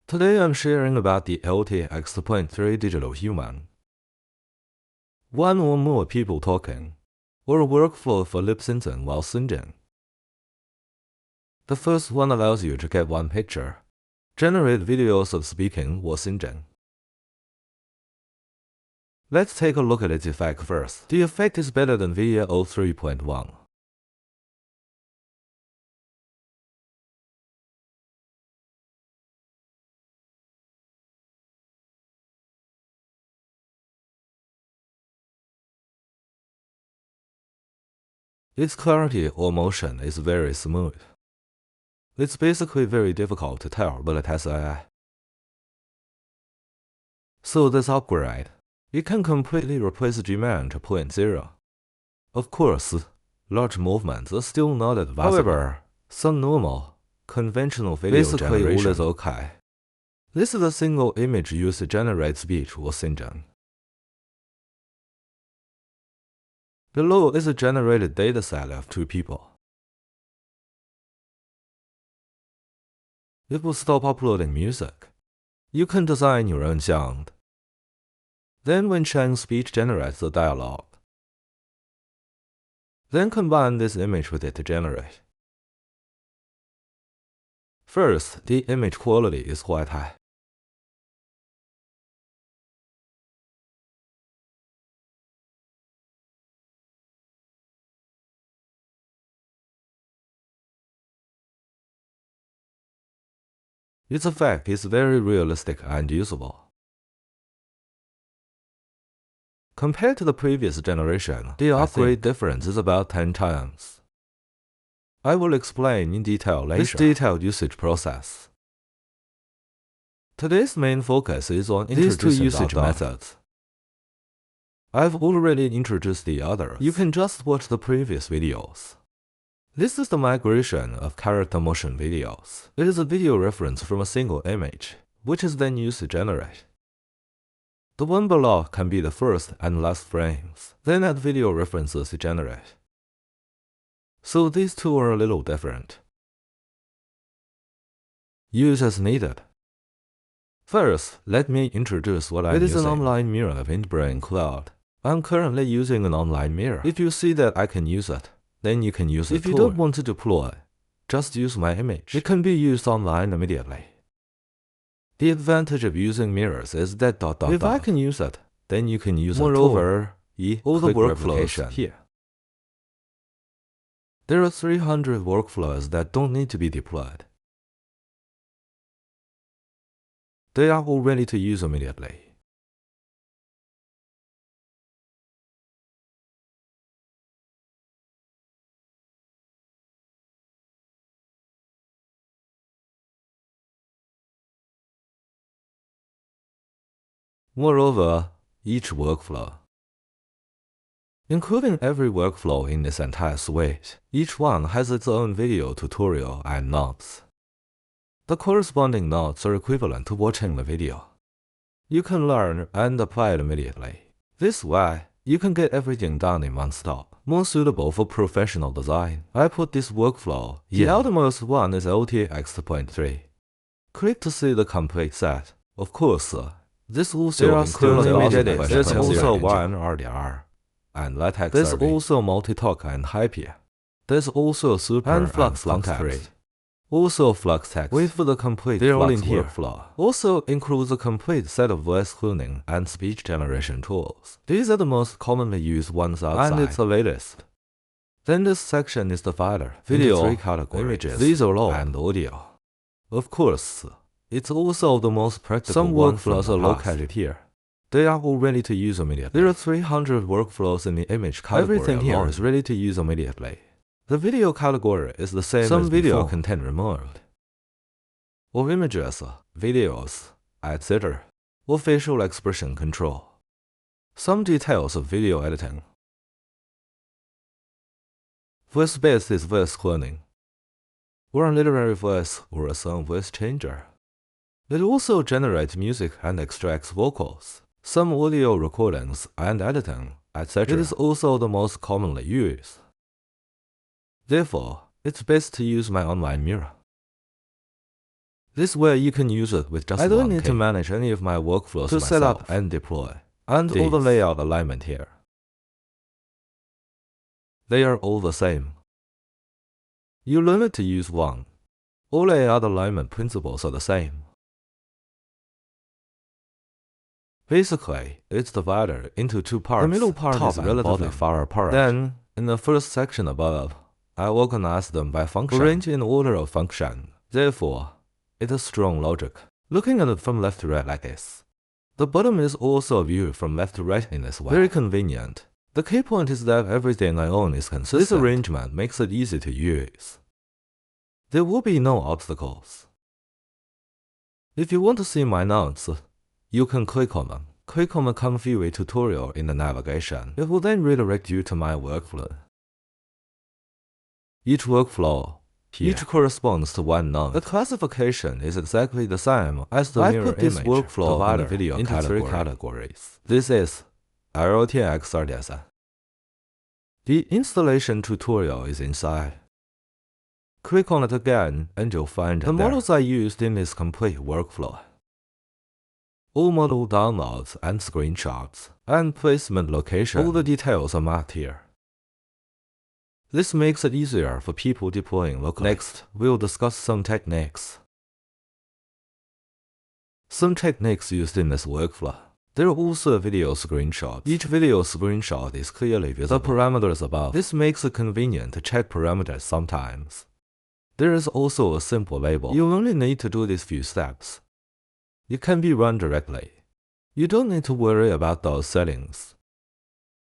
Today I'm sharing about the LTX2.3 digital human. One or more people talking, or a workflow for lip syncing while singing. The first one allows you to get one picture, generate videos of speaking or singing. Let's take a look at its effect first. The effect is better than video 3.1. Its clarity or motion is very smooth. It's basically very difficult to tell, but it has AI. So this upgrade, it can completely replace Gman 2.0. Of course, large movements are still not advisable. However, some normal, conventional video generation is okay. This is a single image used to generate speech or singing. Below is a generated dataset of 2 people. It will stop uploading music. You can design your own sound. Then when Chang's speech generates the dialogue, then combine this image with it to generate. First, the image quality is quite high. Its effect is very realistic and usable. Compared to the previous generation, the upgrade difference is about 10 times. I will explain in detail later this detailed usage process. Today's main focus is on these 2 usage methods. I've already introduced the others. You can just watch the previous videos. This is the migration of character motion videos. It is a video reference from a single image, which is then used to generate. The one below can be the first and last frames, then add video references to generate. So these 2 are a little different. Use as needed. First, let me introduce what I'm using. It is an online mirror of InBrain Cloud. I'm currently using an online mirror. If you see that I can use it, then you can use it. If you don't want to deploy, just use my image. It can be used online immediately. The advantage of using mirrors is that if I can use it, then you can use it. Moreover, all the workflows here. There are 300 workflows that don't need to be deployed. They are all ready to use immediately. Moreover, each workflow, including every workflow in this entire suite, each one has its own video tutorial and notes. The corresponding notes are equivalent to watching the video. You can learn and apply it immediately. This way, you can get everything done in one stop, more suitable for professional design. I put this workflow. The outermost one is LTX2.3. Click to see the complete set. Of course, this also includes image edits. There's also one RDR and LaTeX. There's also multi-talk and Hyper. There's also Super and Flux text. Also Flux text. Wait for the complete Flux workflow. Also includes a complete set of voice cloning and speech generation tools. These are the most commonly used ones outside, and it's the latest. Then this section is divided video, 3 categories, images, visual, and audio. Of course, it's also the most practical. Some workflows are located here. They are all ready to use immediately. There are 300 workflows in the image category. Everything here is ready to use immediately. The video category is the same as video content removed, or images, videos, etc., or facial expression control. Some details of video editing. Voice-based is voice cloning, or a literary voice or a song voice changer. It also generates music and extracts vocals, some audio recordings and editing, etc. It is also the most commonly used. Therefore, it's best to use my online mirror. This way you can use it with just one. I don't need to manage any of my workflows to set up and deploy, and all the layout alignment here. They are all the same. You learn it to use one. All layout alignment principles are the same. Basically, it's divided into two parts. The middle part is relatively far apart. Then, in the first section above, I organize them by function, arranged in order of function. Therefore, it has strong logic. Looking at it from left to right like this. The bottom is also viewed from left to right in this way. Very convenient. The key point is that everything I own is consistent. This arrangement makes it easy to use. There will be no obstacles. If you want to see my notes, you can click on them. Click on the ComfyUI tutorial in the navigation. It will then redirect you to my workflow. Each workflow each corresponds to one node. The classification is exactly the same as the mirror image. I put this workflow in the video into three categories. This is LTX2.3. The installation tutorial is inside. Click on it again and you'll find the models I used in this complete workflow. All model downloads and screenshots, and placement location, all the details are marked here. This makes it easier for people deploying locally. Next, we'll discuss some techniques. Some techniques used in this workflow. There are also video screenshots. Each video screenshot is clearly visible. The parameters above. This makes it convenient to check parameters sometimes. There is also a simple label. You only need to do these few steps. It can be run directly. You don't need to worry about those settings.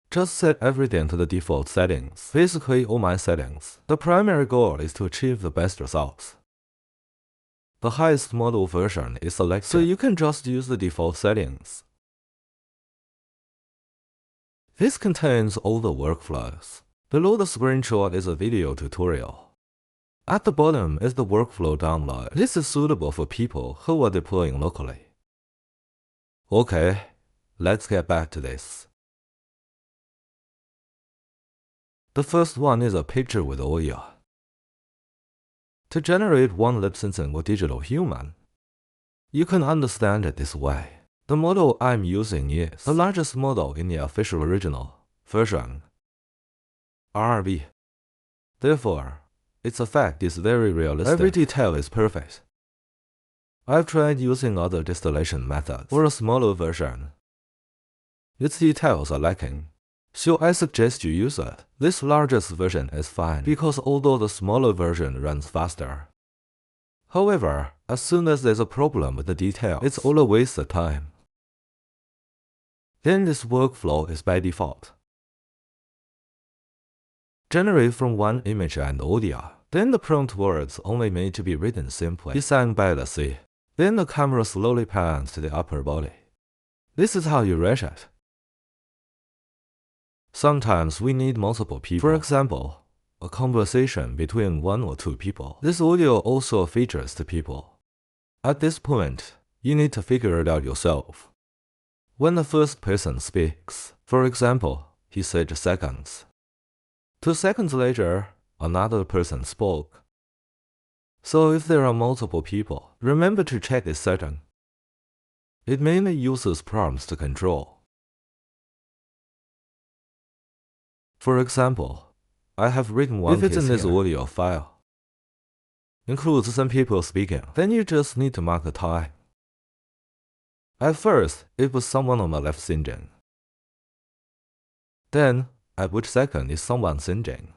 Just set everything to the default settings. Basically all my settings. The primary goal is to achieve the best results. The highest model version is selected, so you can just use the default settings. This contains all the workflows. Below the screenshot is a video tutorial. At the bottom is the workflow download. This is suitable for people who are deploying locally. Okay, let's get back to this. The first one is a picture with audio. To generate one lip-syncing or digital human, you can understand it this way. The model I'm using is the largest model in the official original version, RB. Therefore, its effect is very realistic. Every detail is perfect. I've tried using other distillation methods for a smaller version. Its details are lacking. So I suggest you use it. This largest version is fine because although the smaller version runs faster. However, as soon as there's a problem with the details, it's all a waste of time. Then this workflow is by default. Generate from one image and audio. Then the prompt words only need to be written simply, designed by the C. Then the camera slowly pans to the upper body. This is how you rate it. Sometimes we need multiple people. For example, a conversation between one or two people. This audio also features the people. At this point, you need to figure it out yourself. When the first person speaks, for example, he said seconds. 2 seconds later, another person spoke. So if there are multiple people, remember to check this setting. It mainly uses prompts to control. For example, I have written one case. If it's in this audio file, includes some people speaking, then you just need to mark the time. At first, it was someone on the left singing. Then, at which second is someone singing?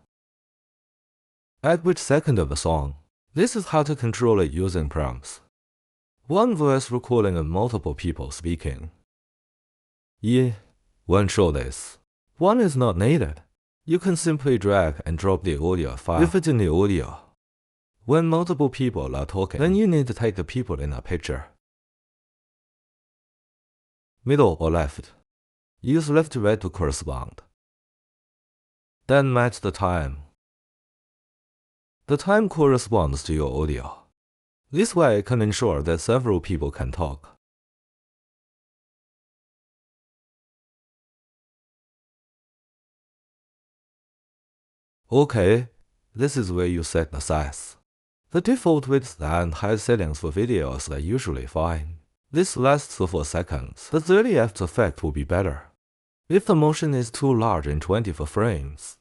At which second of the song? This is how to control it using prompts. One voice recording of multiple people speaking. Won't show this. One is not needed. You can simply drag and drop the audio file if it's in the audio. When multiple people are talking, then you need to take the people in a picture. Middle or left. Use left to right to correspond. Then match the time. The time corresponds to your audio. This way can ensure that several people can talk. Okay, this is where you set the size. The default width and height settings for videos are usually fine. This lasts for 4 seconds. The 30 Fps effect will be better. If the motion is too large in 24 frames,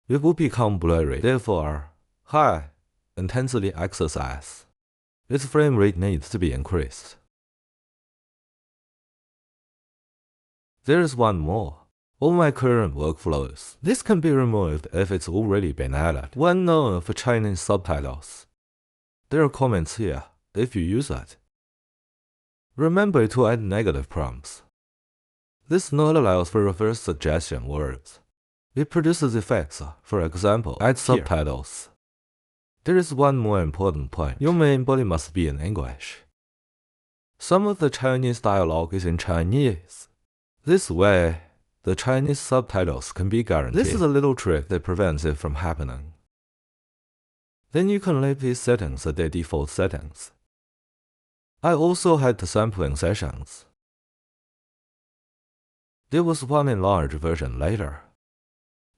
it will become blurry. Therefore, high intensity exercise, its frame rate needs to be increased. There is one more. All my current workflows. This can be removed if it's already been added. One known for Chinese subtitles. There are comments here if you use it. Remember to add negative prompts. This not allows for reverse suggestion words. It produces effects, for example, add subtitles. There is one more important point. Your main body must be in English. Some of the Chinese dialogue is in Chinese. This way, the Chinese subtitles can be guaranteed. This is a little trick that prevents it from happening. Then you can leave these settings at their default settings. I also had the sampling sessions. There was one enlarged version later.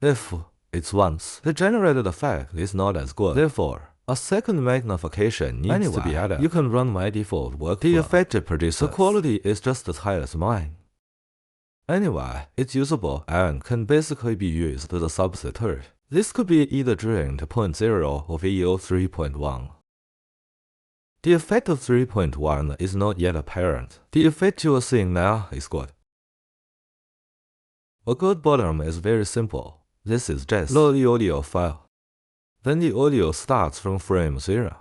If it's once, the generated effect is not as good. Therefore, a second magnification needs to be added. You can run my default workflow. The effect it produces, the quality is just as high as mine. Anyway, it's usable and can basically be used as a substitute. This could be either during the 0.0 or VEO 3.1. The effect of 3.1 is not yet apparent. The effect you are seeing now is good. A good bottom is very simple. This is just load the audio file. Then the audio starts from frame 0.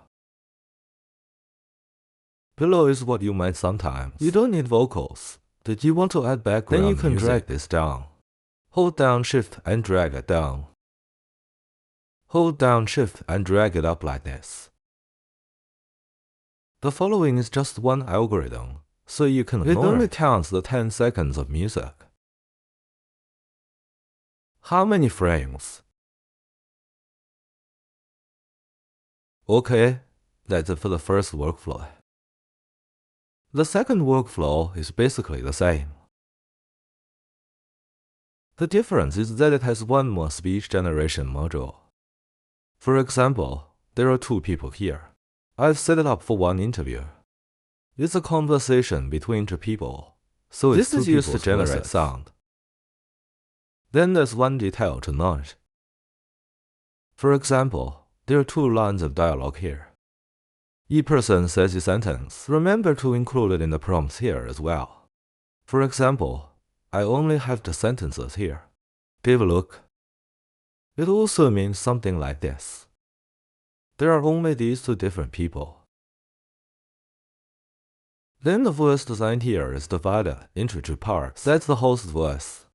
Below is what you might sometimes. You don't need vocals. Did you want to add background music? Then you can drag this down. Hold down Shift and drag it down. Hold down Shift and drag it up like this. The following is just one algorithm, so you can ignore it. It only counts the 10 seconds of music. How many frames? Okay, that's it for the first workflow. The second workflow is basically the same. The difference is that it has one more speech generation module. For example, there are 2 people here. I've set it up for one interview. It's a conversation between 2 people, so this is used to generate sound. Then there's one detail to note. For example, there are 2 lines of dialogue here. Each person says a sentence. Remember to include it in the prompts here as well. For example, I only have the sentences here. Give a look. It also means something like this. There are only these 2 different people. Then the voice design here is divided into 2 parts. That's the host's voice.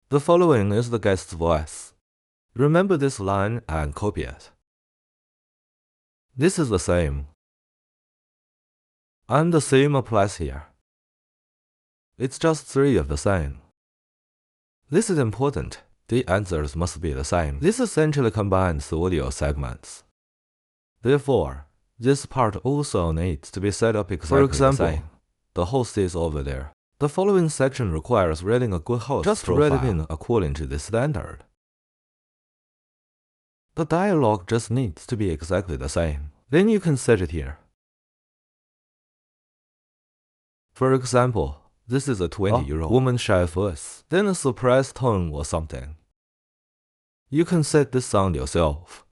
The following is the guest's voice. Remember this line and copy it. This is the same. And the same applies here. It's just 3 of the same. This is important. The answers must be the same. This essentially combines the audio segments. Therefore, this part also needs to be set up exactly the same. For example, the host is over there. The following section requires reading a good host just profile. Read it in according to this standard. The dialogue just needs to be exactly the same. Then you can set it here. For example, this is a 20-year-old woman's shy voice, then a surprised tone or something. You can set this sound yourself.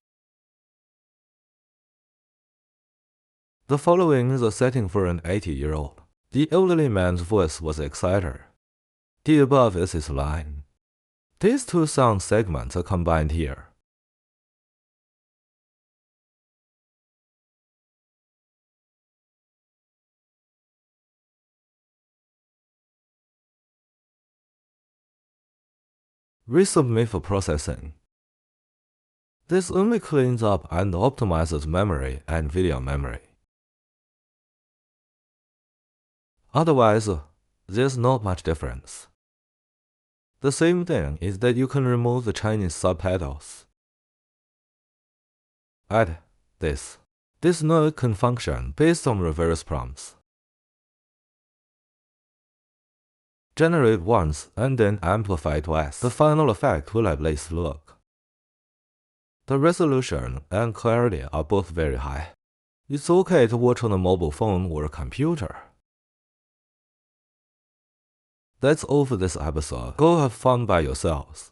The following is a setting for an 80-year-old. The elderly man's voice was excited. The above is his line. These 2 sound segments are combined here. Resubmit for processing. This only cleans up and optimizes memory and video memory. Otherwise, there's not much difference. The same thing is that you can remove the Chinese subtitles. Add this. This node can function based on reverse prompts. Generate once and then amplify twice. The final effect will have this look. The resolution and clarity are both very high. It's okay to watch on a mobile phone or a computer. That's all for this episode. Go have fun by yourselves.